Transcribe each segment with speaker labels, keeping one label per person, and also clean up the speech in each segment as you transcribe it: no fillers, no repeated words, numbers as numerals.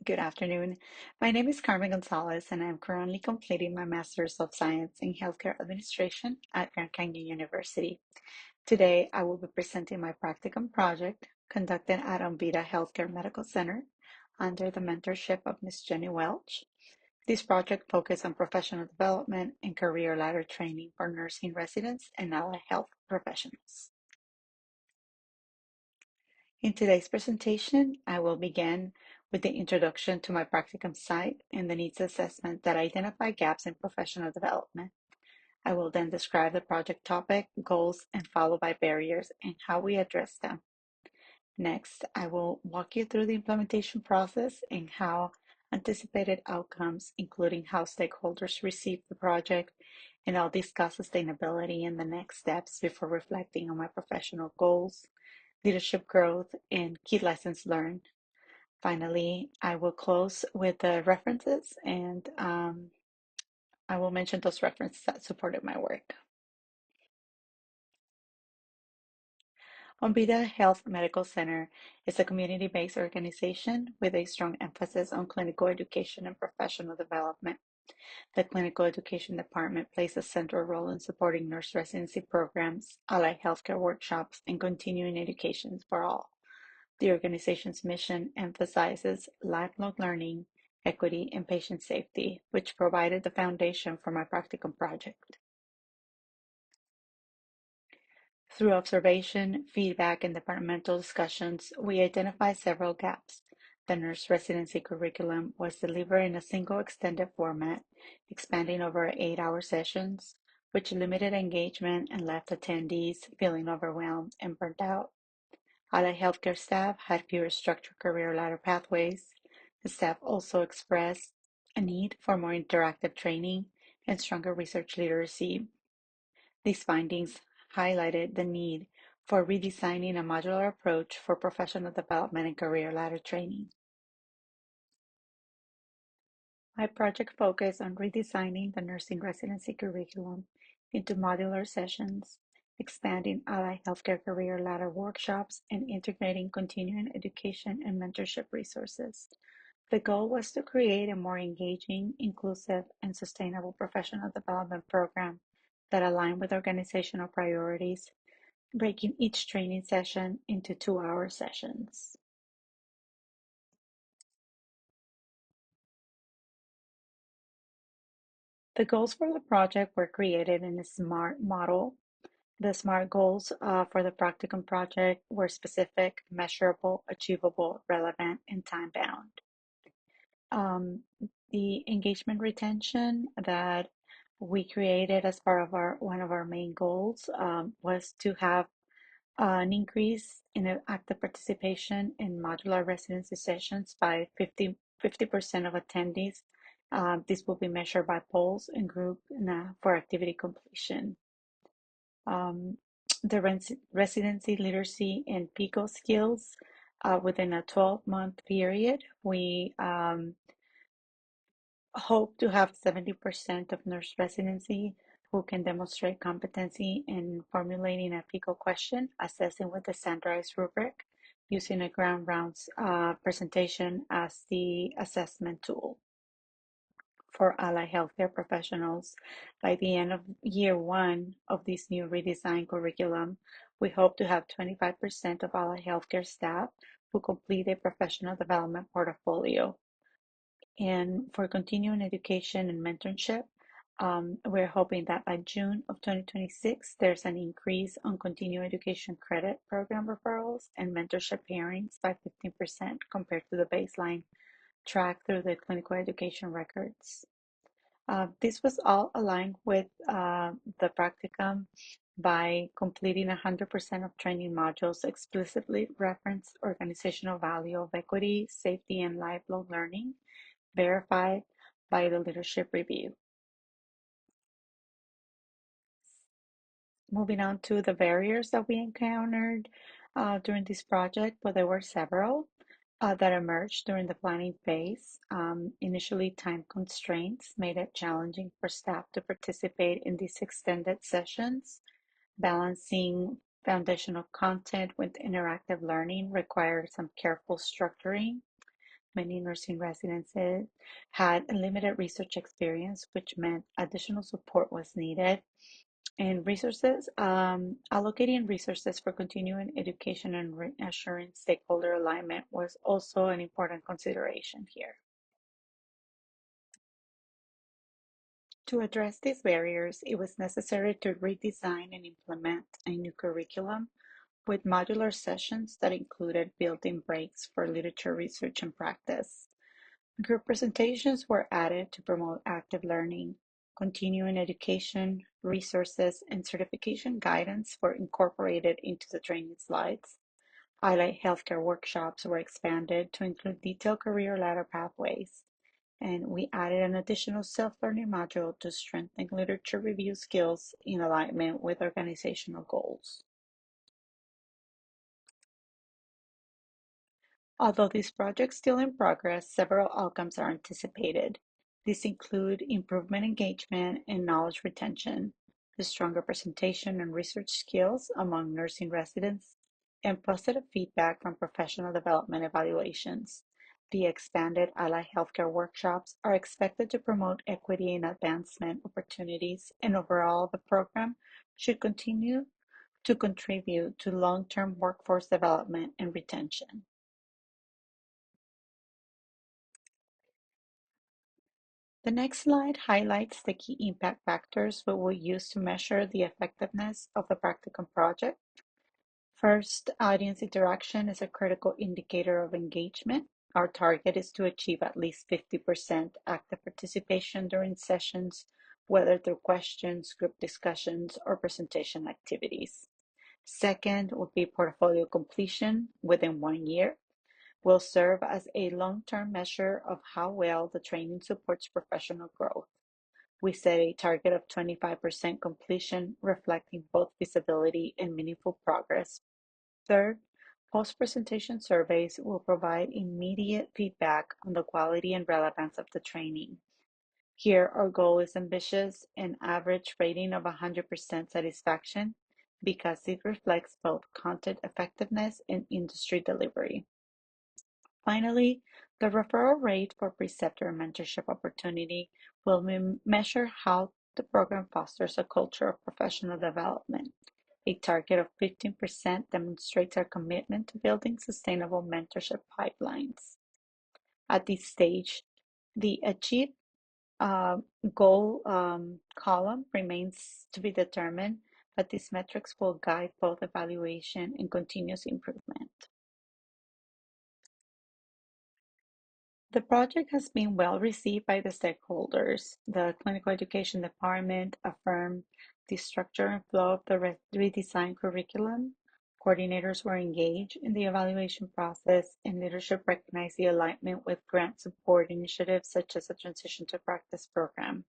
Speaker 1: Good afternoon. My name is Carmen Gonzalez, and I'm currently completing my Master's of Science in Healthcare Administration at Grand Canyon University. Today, I will be presenting my practicum project conducted at Umbida Healthcare Medical Center under the mentorship of Ms. Jenny Welch. This project focused on professional development and career ladder training for nursing residents and allied health professionals. In today's presentation, I will begin with the introduction to my practicum site and the needs assessment that identify gaps in professional development. I will then describe the project topic, goals, and followed by barriers and how we address them. Next, I will walk you through the implementation process and how anticipated outcomes, including how stakeholders receive the project, and I'll discuss sustainability and the next steps before reflecting on my professional goals, leadership growth, and key lessons learned. Finally, I will close with the references and I will mention those references that supported my work. Ombida Health Medical Center is a community-based organization with a strong emphasis on clinical education and professional development. The Clinical Education Department plays a central role in supporting nurse residency programs, allied healthcare workshops, and continuing education for all. The organization's mission emphasizes lifelong learning, equity, and patient safety, which provided the foundation for my practicum project. Through observation, feedback, and departmental discussions, we identified several gaps. The nurse residency curriculum was delivered in a single extended format, expanding over 8-hour sessions, which limited engagement and left attendees feeling overwhelmed and burnt out. Allied healthcare staff had fewer structured career ladder pathways. The staff also expressed a need for more interactive training and stronger research literacy. These findings highlighted the need for redesigning a modular approach for professional development and career ladder training. My project focused on redesigning the nursing residency curriculum into modular sessions, expanding allied healthcare career ladder workshops, and integrating continuing education and mentorship resources. The goal was to create a more engaging, inclusive, and sustainable professional development program that aligned with organizational priorities, breaking each training session into 2-hour sessions. The goals for the project were created in a SMART model. The SMART goals for the practicum project were specific, measurable, achievable, relevant, and time-bound. Um, the engagement retention that we created as part of one of our main goals was to have an increase in active participation in modular residency sessions by 50% of attendees. This will be measured by polls and group for activity completion. Um, the residency literacy and PICO skills within a 12-month period. We hope to have 70% of nurse residency who can demonstrate competency in formulating a PICO question, assessing with the standardized rubric, using a ground rounds presentation as the assessment tool. For allied healthcare professionals, by the end of year one of this new redesigned curriculum, we hope to have 25% of allied healthcare staff who complete a professional development portfolio. And for continuing education and mentorship, we're hoping that by June of 2026, there's an increase on continuing education credit program referrals and mentorship pairings by 15% compared to the baseline track through the clinical education records. This was all aligned with the practicum by completing 100% of training modules explicitly reference organizational value of equity, safety, and lifelong learning, verified by the leadership review. Moving on to the barriers that we encountered during this project, but there were several that emerged during the planning phase. Initially, time constraints made it challenging for staff to participate in these extended sessions. Balancing foundational content with interactive learning required some careful structuring. many nursing residents had limited research experience, which meant additional support was needed. And resources, allocating resources for continuing education and assuring stakeholder alignment was also an important consideration here. To address these barriers, it was necessary to redesign and implement a new curriculum with modular sessions that included built-in breaks for literature research and practice. Group presentations were added to promote active learning. Continuing education, resources, and certification guidance were incorporated into the training slides. Allied healthcare workshops were expanded to include detailed career ladder pathways. And we added an additional self-learning module to strengthen literature review skills in alignment with organizational goals. Although this project is still in progress, several outcomes are anticipated. These include improvement engagement and knowledge retention, the stronger presentation and research skills among nursing residents, and positive feedback from professional development evaluations. The expanded allied healthcare workshops are expected to promote equity and advancement opportunities, and overall, the program should continue to contribute to long-term workforce development and retention. The next slide highlights the key impact factors we will use to measure the effectiveness of the practicum project. First, audience interaction is a critical indicator of engagement. Our target is to achieve at least 50% active participation during sessions, whether through questions, group discussions, or presentation activities. Second would be portfolio completion within 1 year. Will serve as a long-term measure of how well the training supports professional growth. We set a target of 25% completion, reflecting both visibility and meaningful progress. Third, post-presentation surveys will provide immediate feedback on the quality and relevance of the training. Here, our goal is ambitious, an average rating of 100% satisfaction, because it reflects both content effectiveness and industry delivery. Finally, the referral rate for preceptor mentorship opportunity will measure how the program fosters a culture of professional development. A target of 15% demonstrates our commitment to building sustainable mentorship pipelines. At this stage, the achieved uh, goal column remains to be determined, but these metrics will guide both evaluation and continuous improvement. The project has been well received by the stakeholders. The clinical education department affirmed the structure and flow of the redesigned curriculum. Coordinators were engaged in the evaluation process, and leadership recognized the alignment with grant support initiatives such as the Transition to Practice program.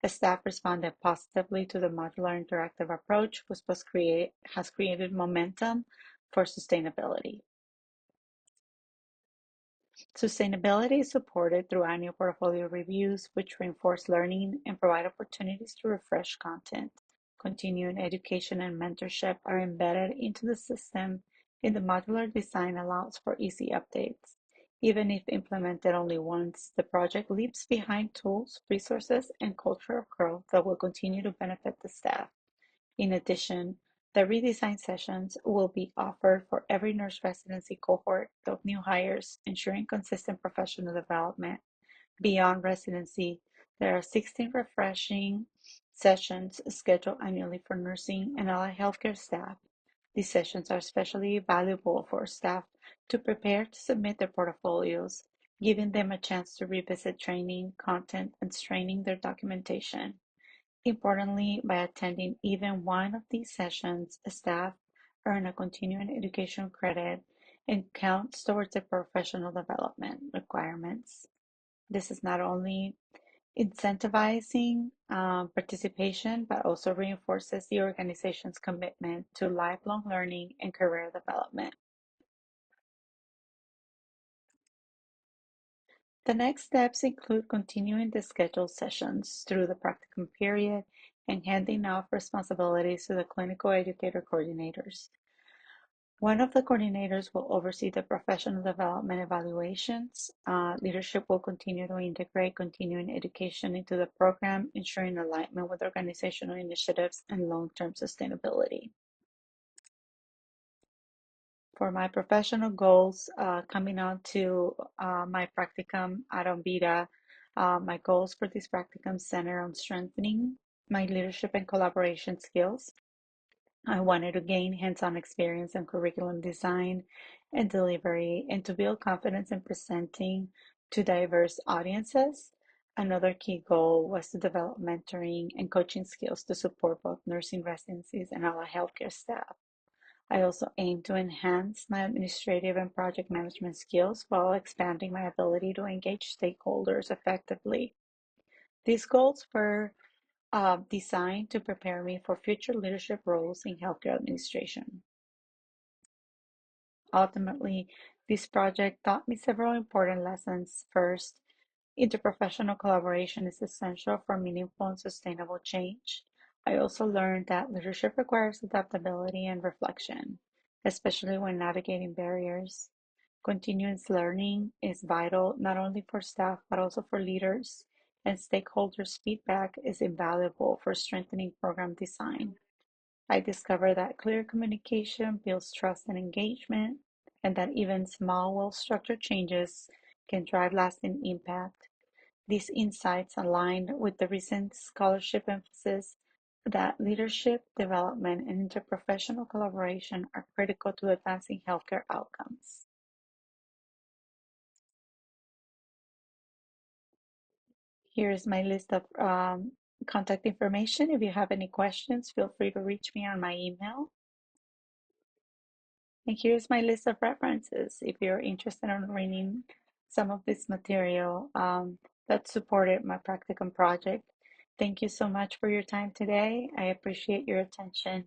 Speaker 1: The staff responded positively to the modular interactive approach, which has created momentum for sustainability. Sustainability is supported through annual portfolio reviews, which reinforce learning and provide opportunities to refresh content. Continuing education and mentorship are embedded into the system, and the modular design allows for easy updates. Even if implemented only once, the project leaves behind tools, resources, and culture of growth that will continue to benefit the staff. In addition, the redesign sessions will be offered for every nurse residency cohort of new hires, ensuring consistent professional development. Beyond residency, there are 16 refreshing sessions scheduled annually for nursing and allied healthcare staff. These sessions are especially valuable for staff to prepare to submit their portfolios, giving them a chance to revisit training, content, and strengthening their documentation. Importantly, by attending even one of these sessions, staff earn a continuing education credit and counts towards their professional development requirements. This is not only incentivizing participation, but also reinforces the organization's commitment to lifelong learning and career development. The next steps include continuing the scheduled sessions through the practicum period and handing off responsibilities to the clinical educator coordinators. One of the coordinators will oversee the professional development evaluations. Leadership will continue to integrate continuing education into the program, ensuring alignment with organizational initiatives and long-term sustainability. For my professional goals, coming on to my practicum at Vida, my goals for this practicum center on strengthening my leadership and collaboration skills. I wanted to gain hands-on experience in curriculum design and delivery and to build confidence in presenting to diverse audiences. Another key goal was to develop mentoring and coaching skills to support both nursing residencies and allied healthcare staff. I also aim to enhance my administrative and project management skills while expanding my ability to engage stakeholders effectively. These goals were designed to prepare me for future leadership roles in healthcare administration. Ultimately, this project taught me several important lessons. First, interprofessional collaboration is essential for meaningful and sustainable change. I also learned that leadership requires adaptability and reflection, especially when navigating barriers. Continuous learning is vital not only for staff but also for leaders, and stakeholders' feedback is invaluable for strengthening program design. I discovered that clear communication builds trust and engagement, and that even small, well-structured changes can drive lasting impact. These insights align with the recent scholarship emphasis that leadership development and interprofessional collaboration are critical to advancing healthcare outcomes. Here's my list of contact information. If you have any questions, feel free to reach me on my email. And here's my list of references if you're interested in reading some of this material that supported my practicum project. Thank you so much for your time today. I appreciate your attention.